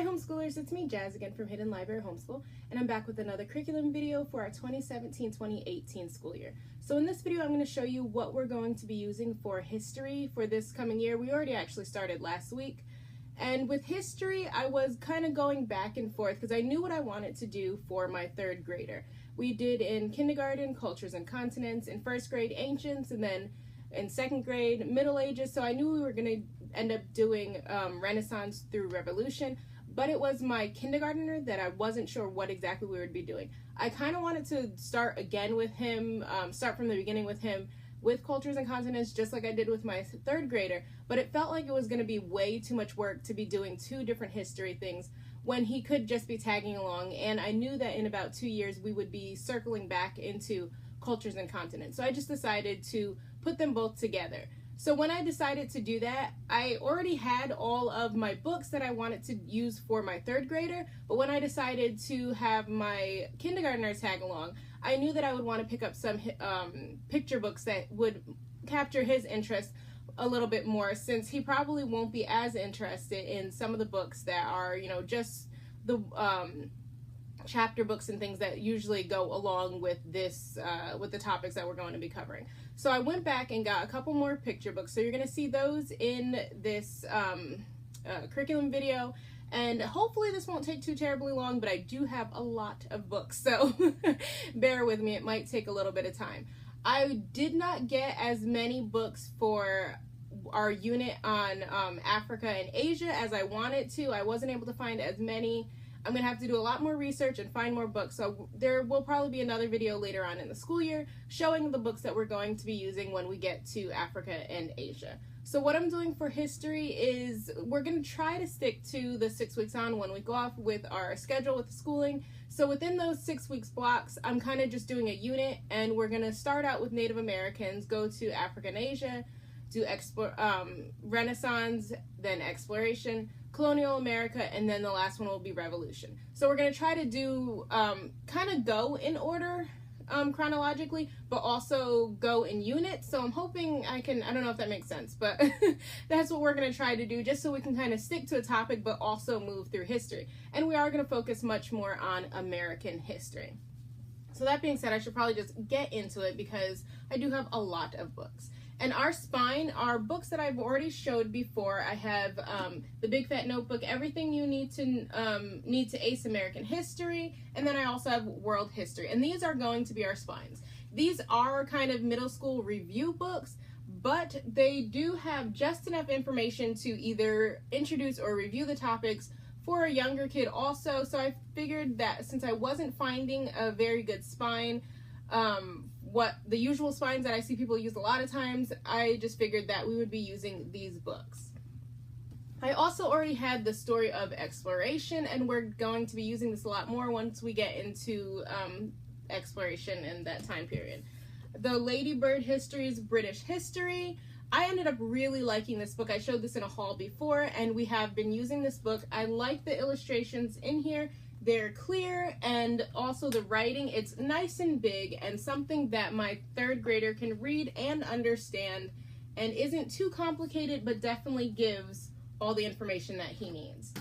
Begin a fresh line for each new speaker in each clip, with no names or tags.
Hi homeschoolers, it's me Jazz again from Hidden Library Homeschool, and I'm back with another curriculum video for our 2017-2018 school year. So in this video I'm going to show you what we're going to be using for history for this coming year. We already actually started last week, and with history I was kind of going back and forth because I knew what I wanted to do for my third grader. We did in kindergarten cultures and continents, in first grade ancients, and then in second grade Middle Ages, so I knew we were going to end up doing Renaissance through Revolution, but it was my kindergartner that I wasn't sure what exactly we would be doing. I kind of wanted to start again with him, start from the beginning with him, with cultures and continents, just like I did with my third grader, but it felt like it was going to be way too much work to be doing two different history things when he could just be tagging along, and I knew that in about 2 years we would be circling back into cultures and continents. So I just decided to put them both together. So when I decided to do that, I already had all of my books that I wanted to use for my third grader, but when I decided to have my kindergartner tag along, I knew that I would want to pick up some picture books that would capture his interest a little bit more, since he probably won't be as interested in some of the books that are, you know, just the chapter books and things that usually go along with this, with the topics that we're going to be covering. So I went back and got a couple more picture books. So you're going to see those in this curriculum video. And hopefully this won't take too terribly long, but I do have a lot of books. So bear with me, it might take a little bit of time. I did not get as many books for our unit on Africa and Asia as I wanted to. I wasn't able to find as many. I'm going to have to do a lot more research and find more books, so there will probably be another video later on in the school year showing the books that we're going to be using when we get to Africa and Asia. So what I'm doing for history is we're going to try to stick to the 6 weeks on, 1 week off with our schedule with the schooling. So within those 6 weeks blocks, I'm kind of just doing a unit, and we're going to start out with Native Americans, go to Africa and Asia, do Renaissance, then exploration, Colonial America, and then the last one will be Revolution. So we're going to try to do, kind of go in order chronologically, but also go in units. So I'm hoping I don't know if that makes sense, but that's what we're going to try to do, just so we can kind of stick to a topic, but also move through history. And we are going to focus much more on American history. So that being said, I should probably just get into it because I do have a lot of books. And our spine are books that I've already showed before. I have the Big Fat Notebook, Everything You Need to Ace American History, and then I also have World History. And these are going to be our spines. These are kind of middle school review books, but they do have just enough information to either introduce or review the topics for a younger kid also. So I figured that since I wasn't finding a very good spine, what the usual spines that I see people use a lot of times, I just figured that we would be using these books. I also already had the Story of Exploration, and we're going to be using this a lot more once we get into exploration in that time period. The Lady Bird Histories, British History. I ended up really liking this book. I showed this in a haul before, and we have been using this book. I like the illustrations in here. They're clear, and also the writing, it's nice and big and something that my third grader can read and understand, and isn't too complicated, but definitely gives all the information that he needs.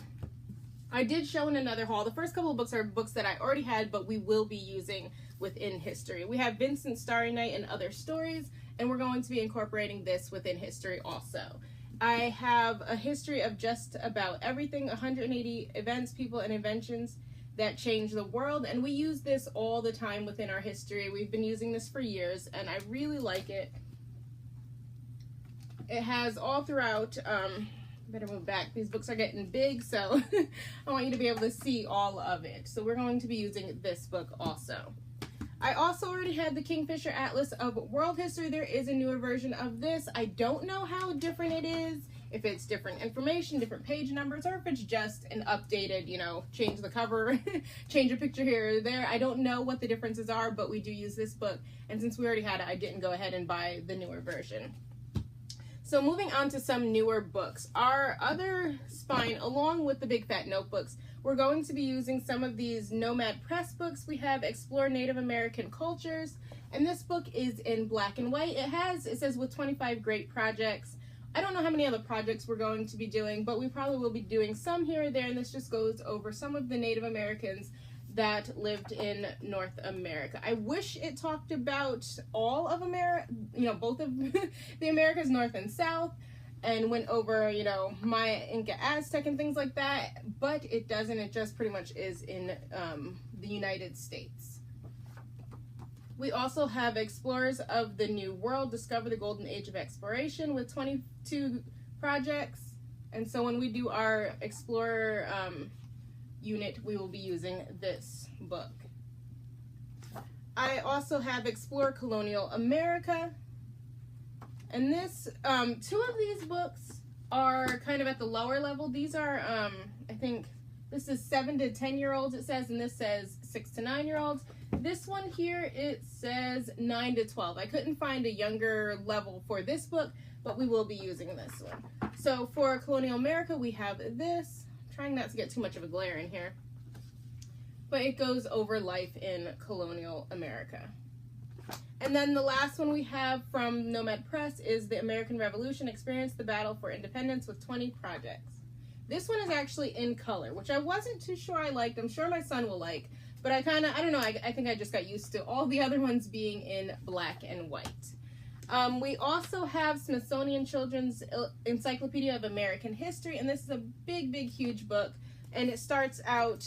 I did show in another haul. The first couple of books are books that I already had, but we will be using within history. We have Vincent Starry Night and Other Stories, and we're going to be incorporating this within history also. I have a history of just about everything, 180 events, people, and inventions that change the world, and we use this all the time within our history. We've been using this for years, and I really like it. It has all throughout, better move back, these books are getting big, so I want you to be able to see all of it. So we're going to be using this book also. I also already had the Kingfisher Atlas of World History. There is a newer version of this. I don't know how different it is, if it's different information, different page numbers, or if it's just an updated, you know, change the cover, change a picture here or there. I don't know what the differences are, but we do use this book. And since we already had it, I didn't go ahead and buy the newer version. So moving on to some newer books. Our other spine, along with the Big Fat Notebooks, we're going to be using some of these Nomad Press books. We have Explore Native American Cultures, and this book is in black and white. It says with 25 great projects I don't know how many other projects we're going to be doing, but we probably will be doing some here or there, and this just goes over some of the Native Americans that lived in North America. I wish it talked about all of America, you know, both of the Americas, North and South, and went over, you know, Maya, Inca, Aztec, and things like that, but it doesn't. It just pretty much is in the United States. We also have Explorers of the New World, Discover the Golden Age of Exploration with 22 projects. And so when we do our Explorer unit, we will be using this book. I also have Explore Colonial America. And this, two of these books are kind of at the lower level. These are, I think, this is 7 to 10-year-olds, it says, and this says 6 to 9-year-olds. This one here, it says 9 to 12. I couldn't find a younger level for this book, but we will be using this one. So for Colonial America, we have this. I'm trying not to get too much of a glare in here. But it goes over life in colonial America. And then the last one we have from Nomad Press is The American Revolution, Experience the Battle for Independence with 20 projects. This one is actually in color, which I wasn't too sure I liked. I'm sure my son will like. But I don't know, I think I just got used to all the other ones being in black and white. We also have Smithsonian Children's Encyclopedia of American History, and this is a big, big, huge book. And it starts out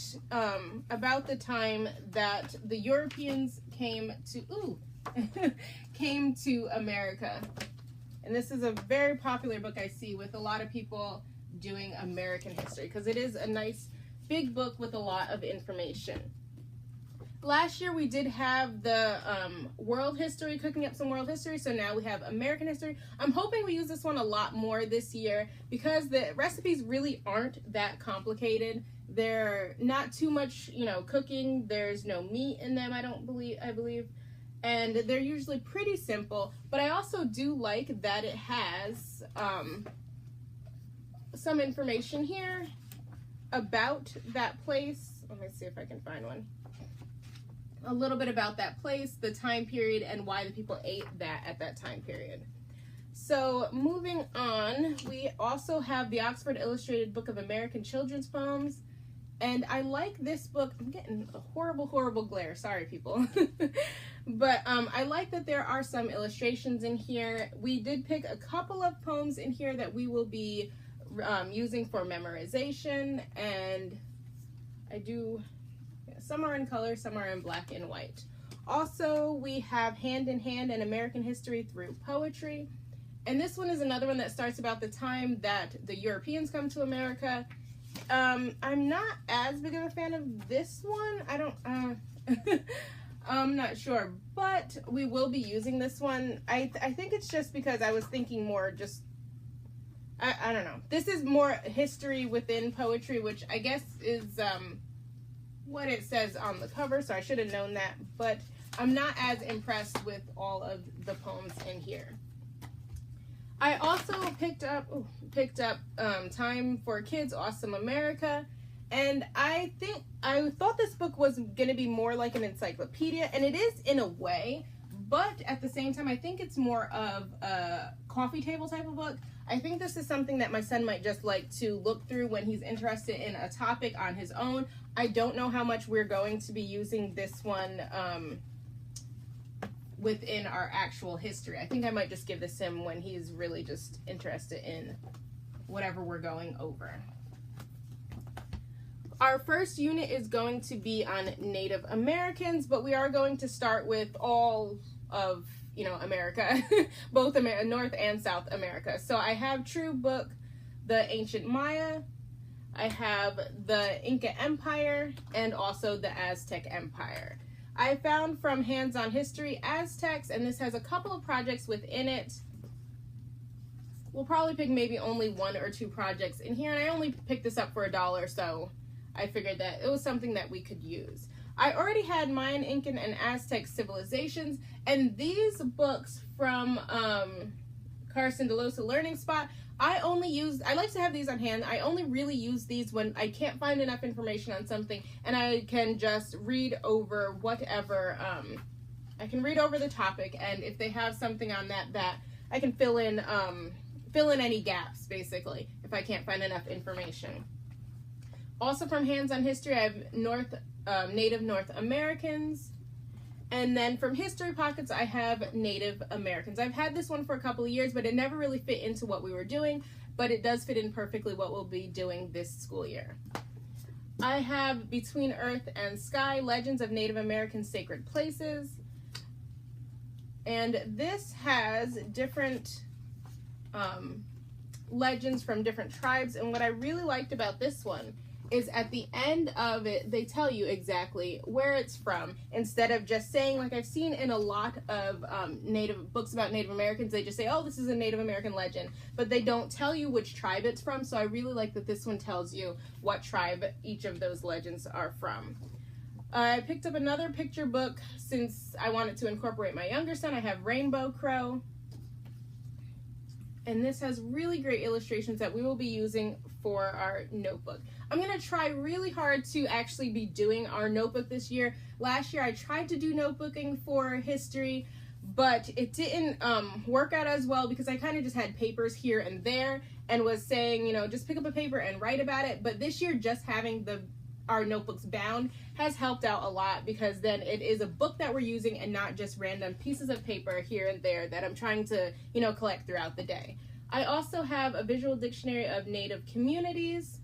about the time that the Europeans came to America. And this is a very popular book I see with a lot of people doing American history, because it is a nice, big book with a lot of information. Last year we did have the world history, cooking up some world history, so now we have American history. I'm hoping we use this one a lot more this year because the recipes really aren't that complicated. They're not too much, you know, cooking. There's no meat in them, I believe. And they're usually pretty simple, but I also do like that it has some information here about that place. Let me see if I can find one. A little bit about that place, the time period, and why the people ate that at that time period. So moving on, we also have the Oxford Illustrated Book of American Children's Poems. And I like this book. I'm getting a horrible, horrible glare. Sorry, people. But I like that there are some illustrations in here. We did pick a couple of poems in here that we will be using for memorization. And I do... some are in color, some are in black and white. Also, we have Hand in Hand and American History Through Poetry. And this one is another one that starts about the time that the Europeans come to America. I'm not as big of a fan of this one. I'm not sure, but we will be using this one. I think it's just because I was thinking more just, I don't know. This is more history within poetry, which I guess is, what it says on the cover, so I should have known that, but I'm not as impressed with all of the poems in here. I also picked up Time for Kids, Awesome America, and I thought this book was going to be more like an encyclopedia, and it is in a way, but at the same time I think it's more of a coffee table type of book. I think this is something that my son might just like to look through when he's interested in a topic on his own. I don't know how much we're going to be using this one within our actual history. I think I might just give this to him when he's really just interested in whatever we're going over. Our first unit is going to be on Native Americans, but we are going to start with all of, you know, America, both North and South America. So I have True Book, the Ancient Maya, I have the Inca Empire, and also the Aztec Empire. I found from Hands on History Aztecs, and this has a couple of projects within it. We'll probably pick maybe only 1 or 2 projects in here, and I only picked this up for $1, so I figured that it was something that we could use. I already had Mayan, Incan, and Aztec civilizations, and these books from Carson DeLosa Learning Spot, I like to have these on hand. I only really use these when I can't find enough information on something, and I can just read over whatever, I can read over the topic, and if they have something on that I can fill in fill in any gaps, basically, if I can't find enough information. Also from Hands on History, I have Native North Americans. And then from History Pockets, I have Native Americans. I've had this one for a couple of years, but it never really fit into what we were doing, but it does fit in perfectly what we'll be doing this school year. I have Between Earth and Sky, Legends of Native American Sacred Places. And this has different legends from different tribes. And what I really liked about this one is at the end of it, they tell you exactly where it's from, instead of just saying, like I've seen in a lot of books about Native Americans, they just say, oh, this is a Native American legend, but they don't tell you which tribe it's from. So I really like that this one tells you what tribe each of those legends are from. I picked up another picture book since I wanted to incorporate my younger son. I have Rainbow Crow. And this has really great illustrations that we will be using for our notebook. I'm going to try really hard to actually be doing our notebook this year. Last year I tried to do notebooking for history, but it didn't work out as well because I kind of just had papers here and there and was saying, you know, just pick up a paper and write about it. But this year, just having our notebooks bound has helped out a lot, because then it is a book that we're using and not just random pieces of paper here and there that I'm trying to, you know, collect throughout the day. I also have a visual dictionary of Native communities.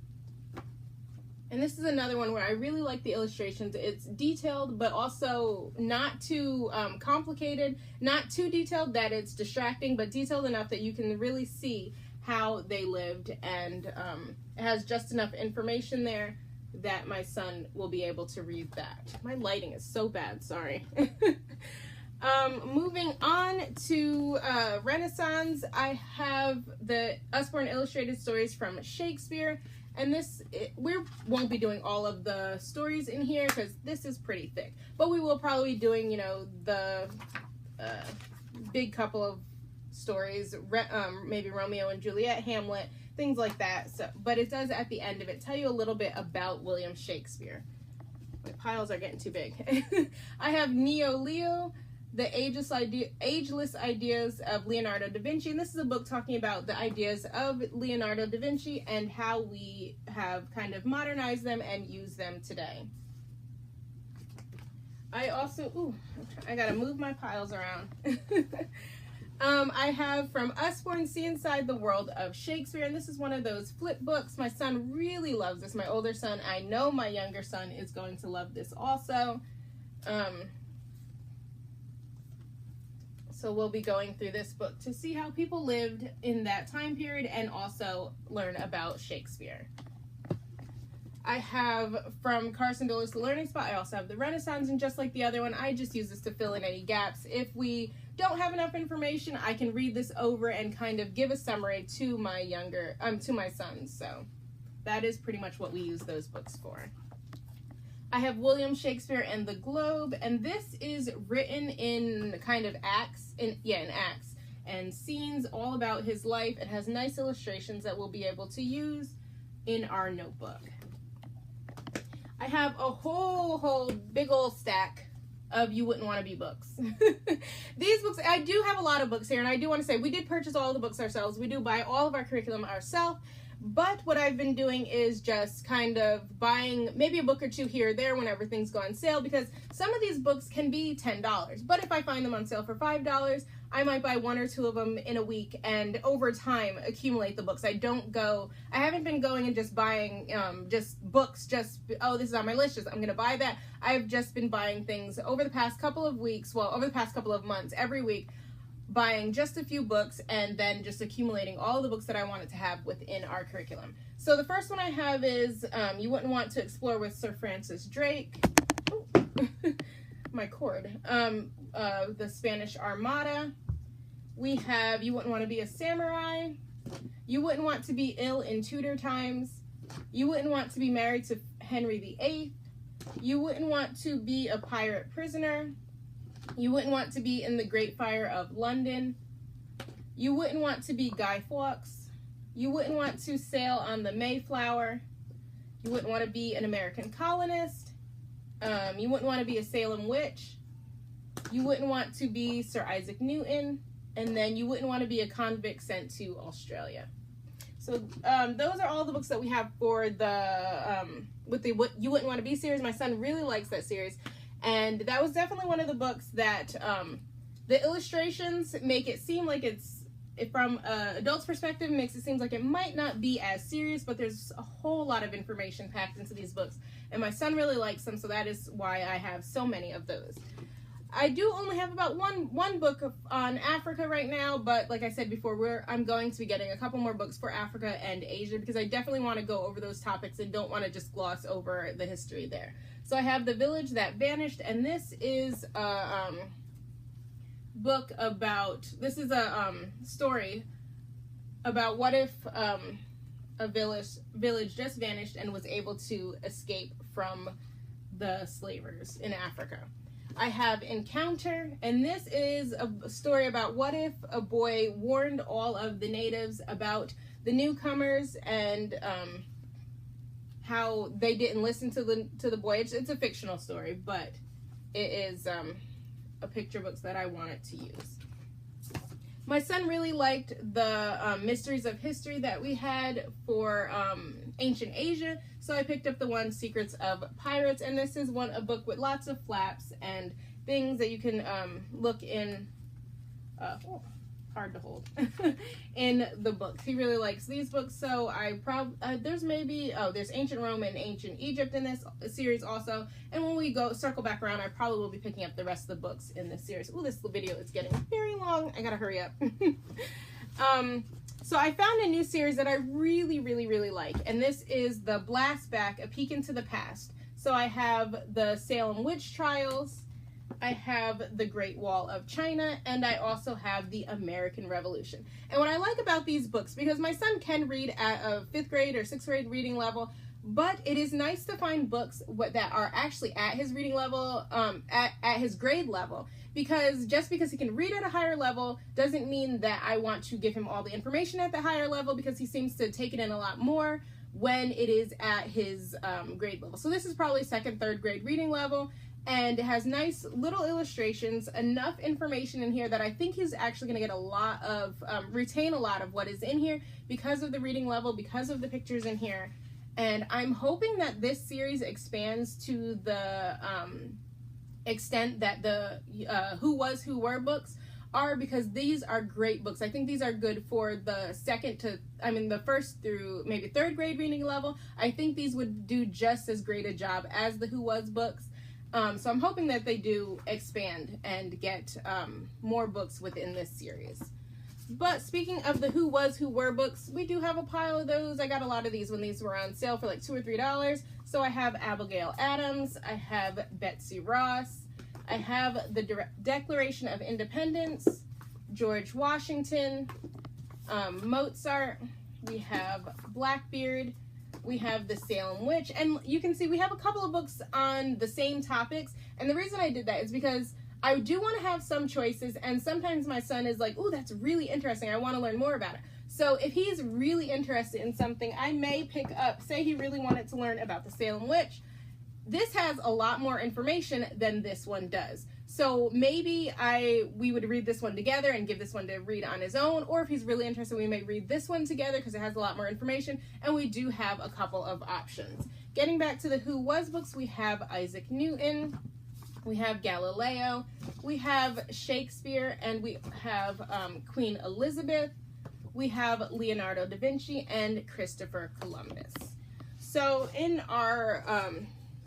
And this is another one where I really like the illustrations. It's detailed, but also not too complicated, not too detailed that it's distracting, but detailed enough that you can really see how they lived. And it has just enough information there that my son will be able to read that. My lighting is so bad, sorry. Moving on to Renaissance, I have the Usborne Illustrated Stories from Shakespeare. And we won't be doing all of the stories in here because this is pretty thick. But we will probably be doing, you know, the big couple of stories, maybe Romeo and Juliet, Hamlet, things like that. So, but it does, at the end of it, tell you a little bit about William Shakespeare. My piles are getting too big. I have Neo Leo, The Ageless Ideas of Leonardo da Vinci. And this is a book talking about the ideas of Leonardo da Vinci and how we have kind of modernized them and used them today. I also, I gotta move my piles around. I have from Usborne, See Inside the World of Shakespeare, and this is one of those flip books. My son really loves this, my older son. I know my younger son is going to love this also. So we'll be going through this book to see how people lived in that time period and also learn about Shakespeare. I have from Carson Dulles, The Learning Spot. I also have the Renaissance, and just like the other one, I just use this to fill in any gaps. If we don't have enough information, I can read this over and kind of give a summary to my son. So that is pretty much what we use those books for. I have William Shakespeare and the Globe, and this is written in kind of acts, in acts and scenes all about his life. It has nice illustrations that we'll be able to use in our notebook. I have a whole big old stack of You Wouldn't Want to Be books. These books, I do have a lot of books here, and I do want to say we did purchase all the books ourselves. We do buy all of our curriculum ourselves. But what I've been doing is just kind of buying maybe a book or two here or there whenever things go on sale, because some of these books can be $10. But if I find them on sale for $5, I might buy one or two of them in a week and over time accumulate the books. I haven't been going and just buying just books, oh, this is on my list, I'm going to buy that. I've just been buying things over the past couple of weeks, over the past couple of months, every week, buying just a few books and then just accumulating all the books that I wanted to have within our curriculum. So the first one I have is You Wouldn't Want to Explore with Sir Francis Drake. My cord. The Spanish Armada. We have You Wouldn't Want to Be a Samurai. You Wouldn't Want to Be Ill in Tudor Times. You Wouldn't Want to Be Married to Henry VIII. You Wouldn't Want to Be a Pirate Prisoner. You Wouldn't Want to Be in the Great Fire of London. You Wouldn't Want to Be Guy Fawkes. You Wouldn't Want to Sail on the Mayflower. You Wouldn't Want to Be an American Colonist. You Wouldn't Want to Be a Salem Witch. You Wouldn't Want to Be Sir Isaac Newton. and then You Wouldn't Want to Be a Convict Sent to Australia. So those are all the books that we have for the with the What You Wouldn't Want to Be series. My son really likes that series, and that was definitely one of the books that the illustrations make it seem like it's, from an adult's perspective, makes it seem like it might not be as serious, but there's a whole lot of information packed into these books, and my son really likes them, so that is why I have so many of those. I do only have about one book on Africa right now, but like I said before, I'm going to be getting a couple more books for Africa and Asia, because I definitely want to go over those topics and don't want to just gloss over the history there. So I have The Village That Vanished, and this is a book about, this is a story about what if a village just vanished and was able to escape from the slavers in Africa. I have Encounter, and this is a story about what if a boy warned all of the natives about the newcomers and how they didn't listen to the boy. It's a fictional story, but it is a picture book that I wanted to use. My son really liked the Mysteries of History that we had for Ancient Asia, so I picked up the one Secrets of Pirates, and this is a book with lots of flaps and things that you can look in, hard to hold, in the books. He really likes these books, so there's Ancient Rome and Ancient Egypt in this series also, and when we circle back around, I probably will be picking up the rest of the books in this series. Oh, this video is getting very long. I gotta hurry up. So I found a new series that I really, really, really like, and this is The Blast Back, A Peek into the Past. So I have the Salem Witch Trials, I have the Great Wall of China, and I also have the American Revolution. And what I like about these books, because my son can read at a 5th grade or 6th grade reading level, but it is nice to find books that are actually at his reading level, at his grade level. Because just because he can read at a higher level doesn't mean that I want to give him all the information at the higher level, because he seems to take it in a lot more when it is at his grade level. So this is probably 2nd, 3rd grade reading level, and it has nice little illustrations, enough information in here that I think he's actually going to get a lot of, retain a lot of what is in here because of the reading level, because of the pictures in here. And I'm hoping that this series expands to the extent that the Who Was, Who Were books are, because these are great books. I think these are good for the 1st through maybe 3rd grade reading level. I think these would do just as great a job as the Who Was books. So I'm hoping that they do expand and get more books within this series. But speaking of the Who Was, Who Were books, we do have a pile of those. I got a lot of these when these were on sale for like $2 or $3. So I have Abigail Adams, I have Betsy Ross, I have the Declaration of Independence, George Washington, Mozart, we have Blackbeard, we have the Salem Witch, and you can see we have a couple of books on the same topics, and the reason I did that is because I do want to have some choices, and sometimes my son is like, oh, that's really interesting, I want to learn more about it. So if he's really interested in something, I may pick up, say he really wanted to learn about the Salem Witch. This has a lot more information than this one does. So maybe we would read this one together and give this one to read on his own, or if he's really interested, we may read this one together because it has a lot more information, and we do have a couple of options. Getting back to the Who Was books, we have Isaac Newton, we have Galileo, we have Shakespeare, and we have Queen Elizabeth, we have Leonardo da Vinci, and Christopher Columbus. So in our,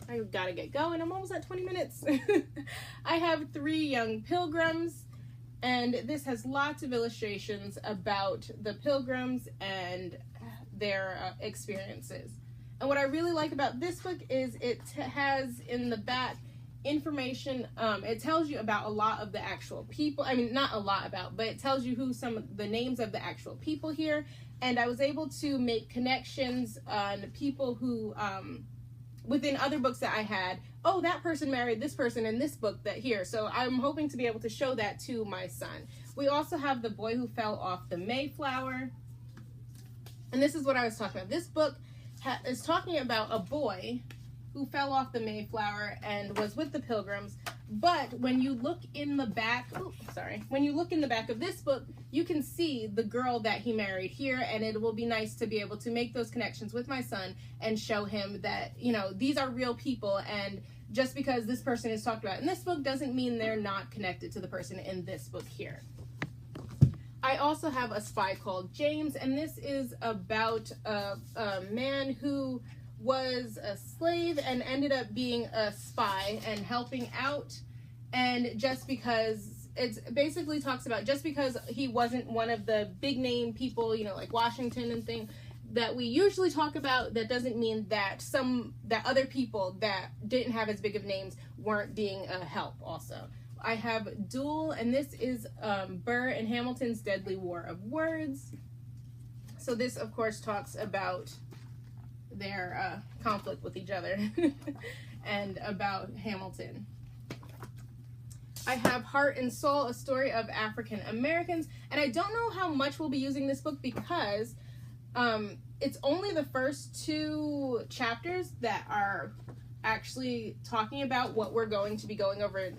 I gotta get going, I'm almost at 20 minutes. I have 3 young pilgrims, and this has lots of illustrations about the pilgrims and their experiences. And what I really like about this book is it has in the back information, it tells you about a lot of the actual people. I mean, not a lot about, but it tells you who some of the names of the actual people here. And I was able to make connections on people who, within other books that I had, oh, that person married this person in this book that here. So I'm hoping to be able to show that to my son. We also have The Boy Who Fell Off the Mayflower. And this is what I was talking about. This book is talking about a boy who fell off the Mayflower and was with the Pilgrims, But when you look in the back, when you look in the back of this book, you can see the girl that he married here, and it will be nice to be able to make those connections with my son and show him that, you know, these are real people, and just because this person is talked about in this book doesn't mean they're not connected to the person in this book here. I also have a spy called James, and this is about a man who was a slave and ended up being a spy and helping out. And just because it basically talks about, just because he wasn't one of the big name people, you know, like Washington and things that we usually talk about, that doesn't mean that other people that didn't have as big of names weren't being a help also. I have Duel, and this is Burr and Hamilton's Deadly War of Words. So this, of course, talks about their conflict with each other and about Hamilton. I have Heart and Soul, a story of African Americans, and I don't know how much we'll be using this book because it's only the first 2 chapters that are actually talking about what we're going to be going over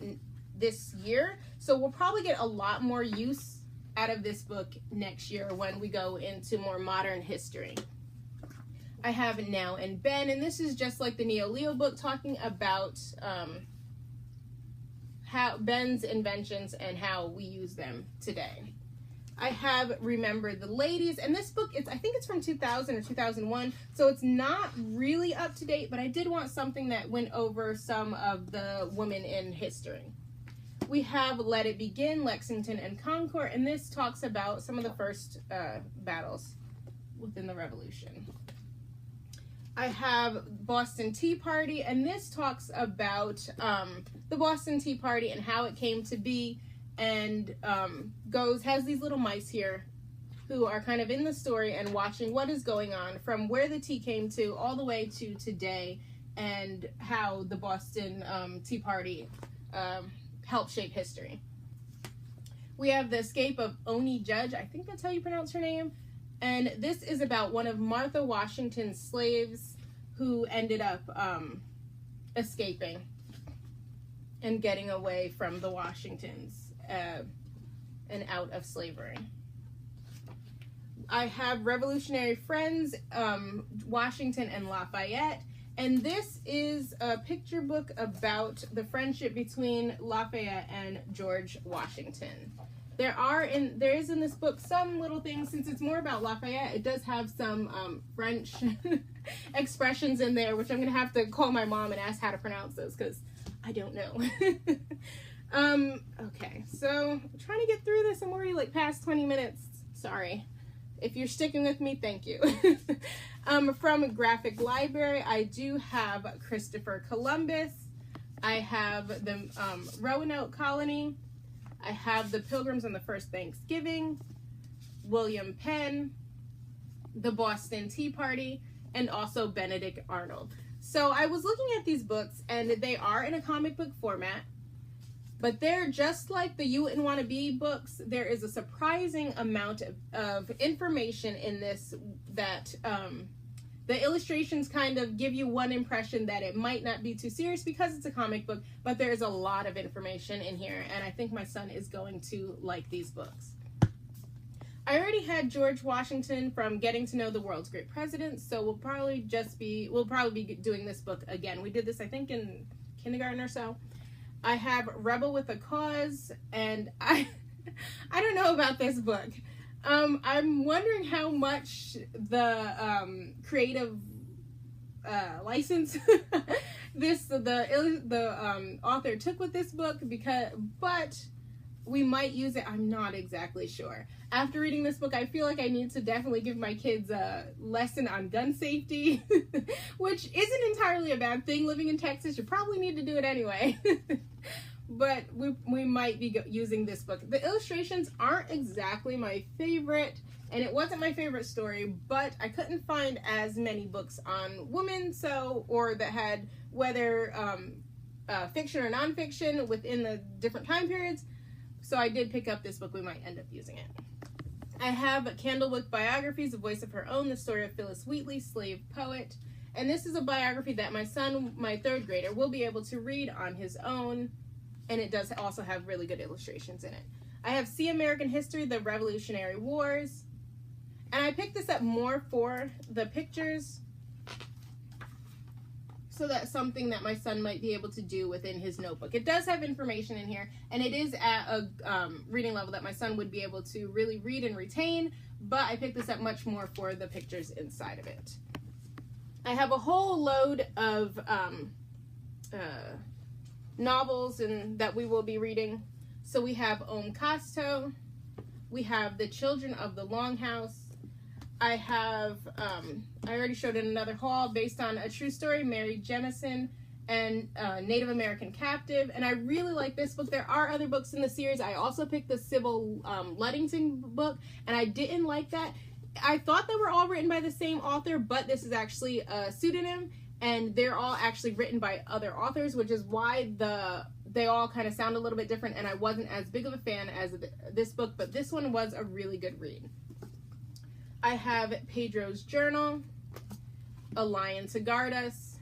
this year. So we'll probably get a lot more use out of this book next year when we go into more modern history. I have Now and Ben, and this is just like the Neo-Leo book, talking about how Ben's inventions and how we use them today. I have Remember the Ladies, and this book, I think it's from 2000 or 2001, so it's not really up to date, but I did want something that went over some of the women in history. We have Let It Begin, Lexington and Concord, and this talks about some of the first battles within the Revolution. I have Boston Tea Party, and this talks about the Boston Tea Party and how it came to be, and has these little mice here who are kind of in the story and watching what is going on from where the tea came to all the way to today, and how the Boston Tea Party helped shape history. We have The Escape of Oney Judge, I think that's how you pronounce her name, and this is about one of Martha Washington's slaves who ended up escaping and getting away from the Washingtons and out of slavery. I have Revolutionary Friends, Washington and Lafayette, and this is a picture book about the friendship between Lafayette and George Washington. There is in this book some little things, since it's more about Lafayette, it does have some French expressions in there, which I'm going to have to call my mom and ask how to pronounce those, because I don't know. Okay, so I'm trying to get through this. I'm already like past 20 minutes. Sorry. If you're sticking with me, thank you. From Graphic Library, I do have Christopher Columbus. I have the Roanoke Colony. I have the Pilgrims on the First Thanksgiving, William Penn, the Boston Tea Party, and also Benedict Arnold. So I was looking at these books, and they are in a comic book format, but they're just like the You Wouldn't Want to Be books. There is a surprising amount of information in this that the illustrations kind of give you one impression that it might not be too serious because it's a comic book, but there's a lot of information in here, and I think my son is going to like these books. I already had George Washington from Getting to Know the World's Great Presidents, so we'll probably be doing this book again. We did this, I think, in kindergarten or so. I have Rebel with a Cause, and I don't know about this book. I'm wondering how much the creative license the author took with this book, but we might use it. I'm not exactly sure. After reading this book, I feel like I need to definitely give my kids a lesson on gun safety, which isn't entirely a bad thing. Living in Texas, you probably need to do it anyway. But we might be using this book. The illustrations aren't exactly my favorite, and it wasn't my favorite story, but I couldn't find as many books on women, or that had whether fiction or nonfiction within the different time periods. So I did pick up this book. We might end up using it. I have Candlewick Biographies, A Voice of Her Own, the story of Phyllis Wheatley, slave poet. And this is a biography that my son, my 3rd grader, will be able to read on his own. and it does also have really good illustrations in it. I have See American History, The Revolutionary Wars, and I picked this up more for the pictures, so that's something that my son might be able to do within his notebook. It does have information in here, and it is at a reading level that my son would be able to really read and retain, but I picked this up much more for the pictures inside of it. I have a whole load of novels that we will be reading. So we have Casto, we have The Children of the Longhouse. I have, I already showed in another haul, based on a true story, Mary Jemison and Native American Captive. And I really like this book. There are other books in the series. I also picked the Sybil Ludington book, and I didn't like that. I thought they were all written by the same author, but this is actually a pseudonym, and they're all actually written by other authors, which is why they all kind of sound a little bit different, and I wasn't as big of a fan as this book, but this one was a really good read. I have Pedro's Journal, A Lion to Guard Us.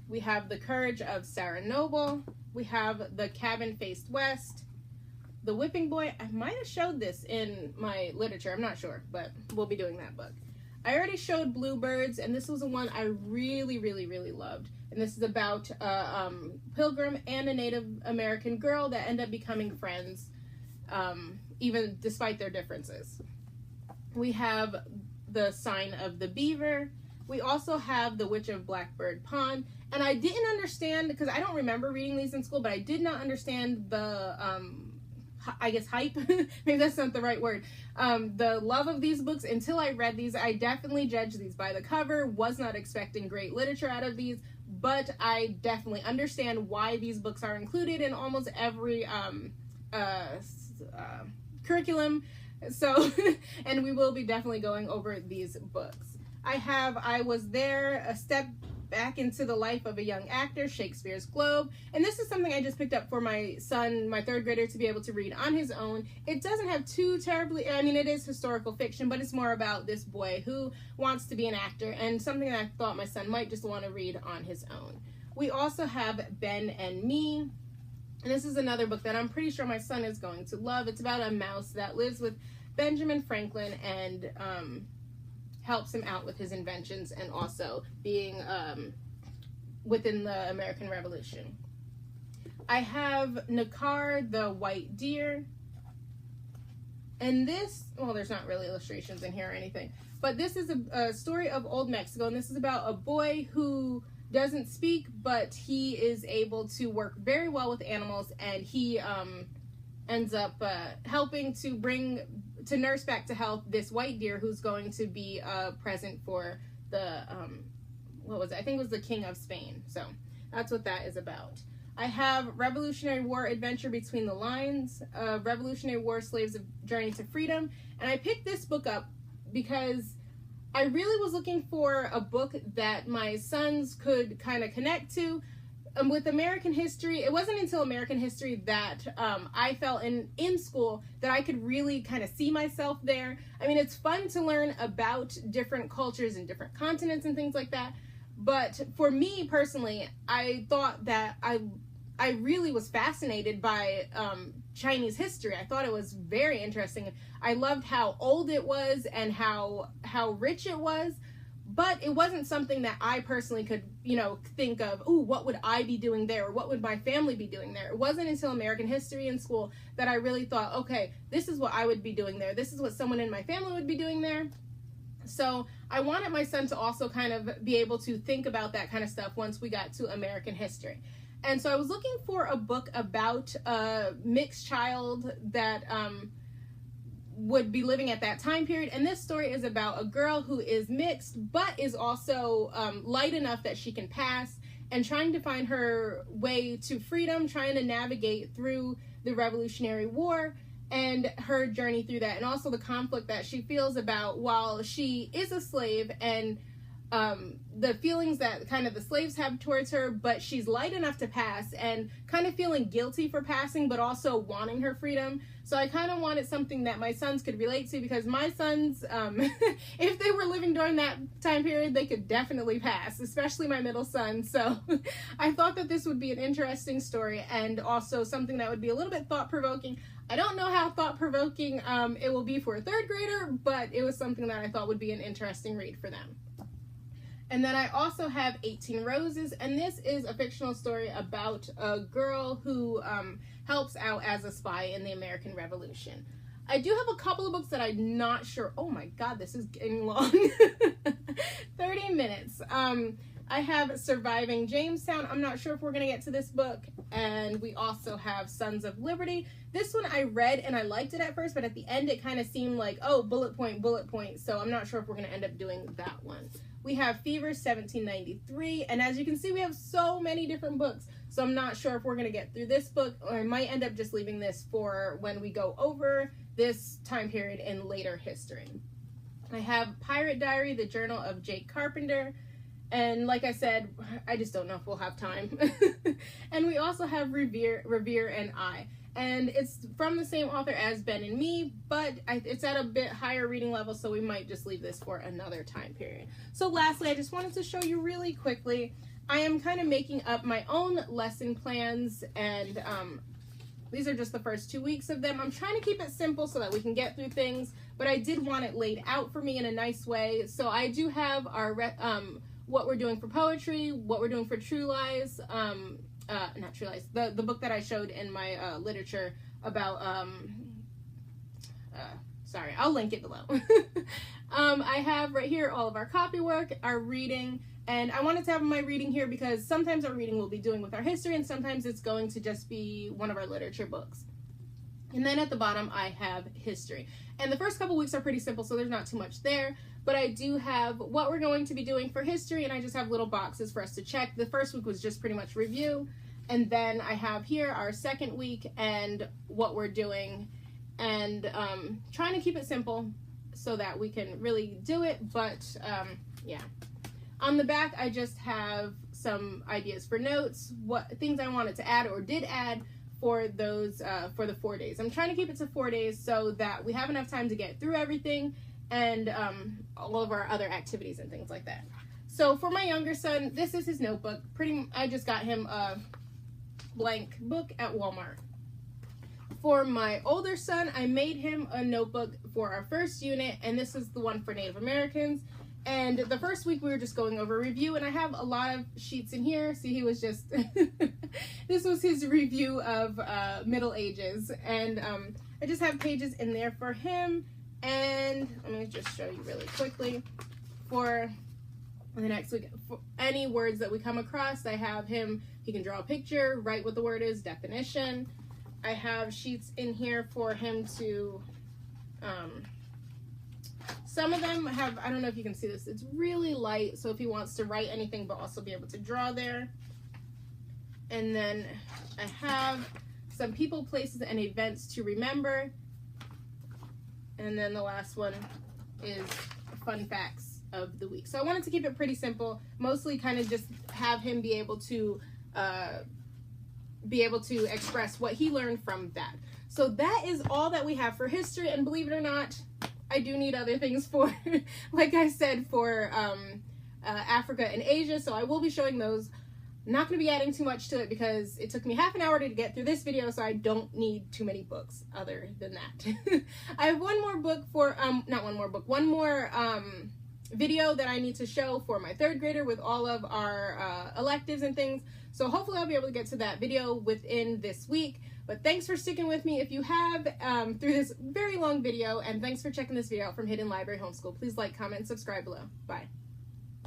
We have The Courage of Sarah Noble. We have The Cabin Faced West. The Whipping Boy. I might have showed this in my literature. I'm not sure, but we'll be doing that book. I already showed Bluebirds, and this was the one I really, really, really loved. And this is about a pilgrim and a Native American girl that end up becoming friends, even despite their differences. We have The Sign of the Beaver. We also have The Witch of Blackbird Pond. And I didn't understand, because I don't remember reading these in school, but I did not understand the, I guess, hype. Maybe that's not the right word. The love of these books until I read these. I definitely judged these by the cover, was not expecting great literature out of these, but I definitely understand why these books are included in almost every curriculum. So, and we will be definitely going over these books. I Was There, A Step Back into the Life of a Young Actor, Shakespeare's Globe. And this is something I just picked up for my son, my third grader, to be able to read on his own. It doesn't have too terribly, I mean, it is historical fiction, but it's more about this boy who wants to be an actor, and something that I thought my son might just want to read on his own. We also have Ben and Me. And this is another book that I'm pretty sure my son is going to love. It's about a mouse that lives with Benjamin Franklin and helps him out with his inventions, and also being within the American Revolution. I have Nakar, the White Deer. And this, well, there's not really illustrations in here or anything, but this is a story of old Mexico, and this is about a boy who doesn't speak, but he is able to work very well with animals, and he ends up helping to nurse back to health this white deer who's going to be present for the, what was it? I think it was the King of Spain. So that's what that is about. I have Revolutionary War Adventure Between the Lines, Revolutionary War Slaves of Journey to Freedom. And I picked this book up because I really was looking for a book that my sons could kind of connect to. With American history, it wasn't until American history that I felt in school that I could really kind of see myself there. I mean, it's fun to learn about different cultures and different continents and things like that. But for me personally, I thought that I really was fascinated by Chinese history. I thought it was very interesting. I loved how old it was and how rich it was. But it wasn't something that I personally could, think of, ooh, what would I be doing there? Or what would my family be doing there? It wasn't until American history in school that I really thought, okay, this is what I would be doing there. This is what someone in my family would be doing there. So I wanted my son to also kind of be able to think about that kind of stuff once we got to American history. And so I was looking for a book about a mixed child that would be living at that time period, and this story is about a girl who is mixed but is also light enough that she can pass, and trying to find her way to freedom, trying to navigate through the Revolutionary War and her journey through that, and also the conflict that she feels about while she is a slave and the feelings that kind of the slaves have towards her, but she's light enough to pass and kind of feeling guilty for passing, but also wanting her freedom. So I kind of wanted something that my sons could relate to, because my sons, if they were living during that time period, they could definitely pass, especially my middle son. So I thought that this would be an interesting story, and also something that would be a little bit thought-provoking. I don't know how thought-provoking it will be for a third grader, but it was something that I thought would be an interesting read for them. And then I also have 18 Roses, and this is a fictional story about a girl who helps out as a spy in the American Revolution. I do have a couple of books that I'm not sure. Oh my god, this is getting long. 30 minutes. I have Surviving Jamestown. I'm not sure if we're going to get to this book. And we also have Sons of Liberty. This one I read and I liked it at first, but at the end it kind of seemed like, oh, bullet point, bullet point. So I'm not sure if we're going to end up doing that one. We have Fever 1793, and as you can see, we have so many different books, so I'm not sure if we're going to get through this book, or I might end up just leaving this for when we go over this time period in later history. I have Pirate Diary, the Journal of Jake Carpenter, and like I said, I just don't know if we'll have time. And we also have Revere and I. And it's from the same author as Ben and Me, but it's at a bit higher reading level, so we might just leave this for another time period. So lastly, I just wanted to show you really quickly, I am kind of making up my own lesson plans, and these are just the first 2 weeks of them. I'm trying to keep it simple so that we can get through things, but I did want it laid out for me in a nice way. So I do have our what we're doing for poetry, what we're doing for True Lies, not True Lies, the book that I showed in my literature about, sorry, I'll link it below. I have right here all of our copy work, our reading, and I wanted to have my reading here because sometimes our reading we'll be doing with our history, and sometimes it's going to just be one of our literature books. And then at the bottom I have history. And the first couple weeks are pretty simple, so there's not too much there. But I do have what we're going to be doing for history, and I just have little boxes for us to check. The first week was just pretty much review. And then I have here our second week and what we're doing. And trying to keep it simple so that we can really do it. But yeah. On the back, I just have some ideas for notes, what things I wanted to add or did add for those for the 4 days. I'm trying to keep it to 4 days so that we have enough time to get through everything and all of our other activities and things like that. So for my younger son, this is his notebook. I just got him a blank book at Walmart. For my older son, I made him a notebook for our first unit, and this is the one for Native Americans. And the first week we were just going over review, and I have a lot of sheets in here. See, he was just, this was his review of Middle Ages. And I just have pages in there for him. And let me just show you really quickly. For the next week, for any words that we come across, I have him, he can draw a picture, write what the word is, definition. I have sheets in here for him to, some of them have, I don't know if you can see this, it's really light, so if he wants to write anything but also be able to draw there. And then I have some people, places, and events to remember. And then the last one is fun facts of the week. So I wanted to keep it pretty simple, mostly kind of just have him be able to express what he learned from that. So that is all that we have for history, and believe it or not, I do need other things for, like I said, for Africa and Asia, so I will be showing those. I'm not going to be adding too much to it because it took me half an hour to get through this video, so I don't need too many books other than that. I have one more book for, one more video that I need to show for my third grader with all of our electives and things, so hopefully I'll be able to get to that video within this week. But thanks for sticking with me if you have through this very long video, and thanks for checking this video out from Hidden Library Homeschool. Please like, comment, and subscribe below. Bye.